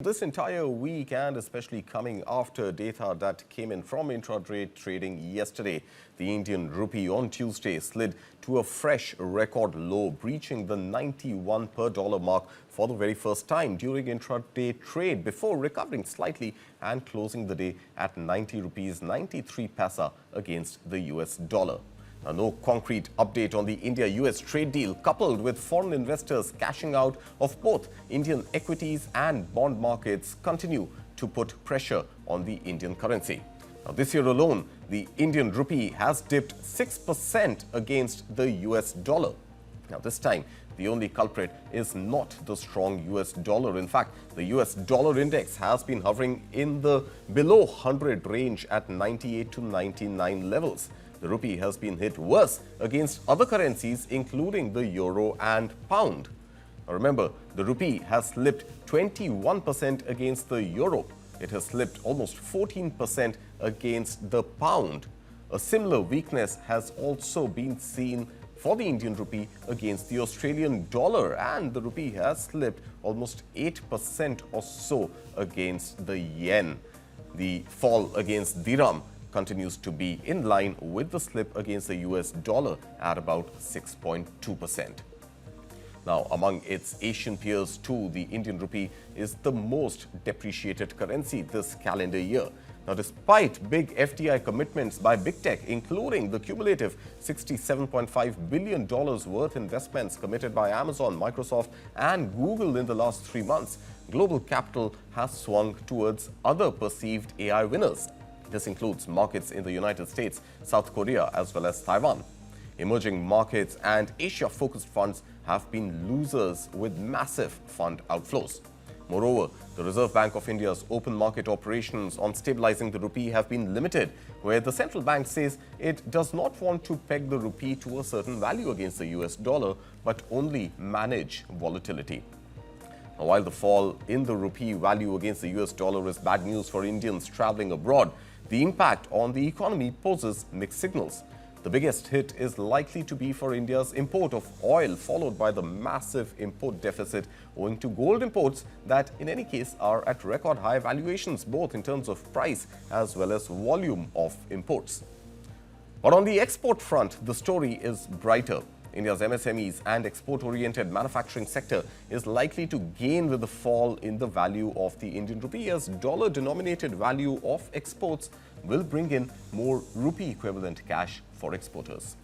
This entire week, and especially coming after data that came in from intraday trading yesterday, the Indian rupee on Tuesday slid to a fresh record low, breaching the 91 per dollar mark for the very first time during intraday trade before recovering slightly and closing the day at 90 rupees 93 paisa against the US dollar. Now, no concrete update on the India-US trade deal, coupled with foreign investors cashing out of both Indian equities and bond markets, continue to put pressure on the Indian currency. Now, this year alone, the Indian rupee has dipped 6% against the US dollar. Now, this time, the only culprit is not the strong US dollar. In fact, the US dollar index has been hovering in the below 100 range at 98 to 99 levels. The rupee has been hit worse against other currencies, including the euro and pound. Now remember, the rupee has slipped 21% against the euro. It has slipped almost 14% against the pound. A similar weakness has also been seen for the Indian rupee against the Australian dollar, and the rupee has slipped almost 8% or so against the yen. The fall against dirham continues to be in line with the slip against the US dollar at about 6.2%. Now, among its Asian peers too, the Indian rupee is the most depreciated currency this calendar year. Now, despite big FDI commitments by big tech, including the cumulative $67.5 billion worth investments committed by Amazon, Microsoft and Google in the last 3 months, global capital has swung towards other perceived AI winners. This includes markets in the United States, South Korea, as well as Taiwan. Emerging markets and Asia-focused funds have been losers with massive fund outflows. Moreover, the Reserve Bank of India's open market operations on stabilizing the rupee have been limited, where the central bank says it does not want to peg the rupee to a certain value against the US dollar, but only manage volatility. Now, while the fall in the rupee value against the US dollar is bad news for Indians traveling abroad, the impact on the economy poses mixed signals. The biggest hit is likely to be for India's import of oil, followed by the massive import deficit owing to gold imports that in any case are at record high valuations, both in terms of price as well as volume of imports. But on the export front, the story is brighter. India's MSMEs and export-oriented manufacturing sector is likely to gain with the fall in the value of the Indian rupee, as dollar-denominated value of exports will bring in more rupee-equivalent cash for exporters.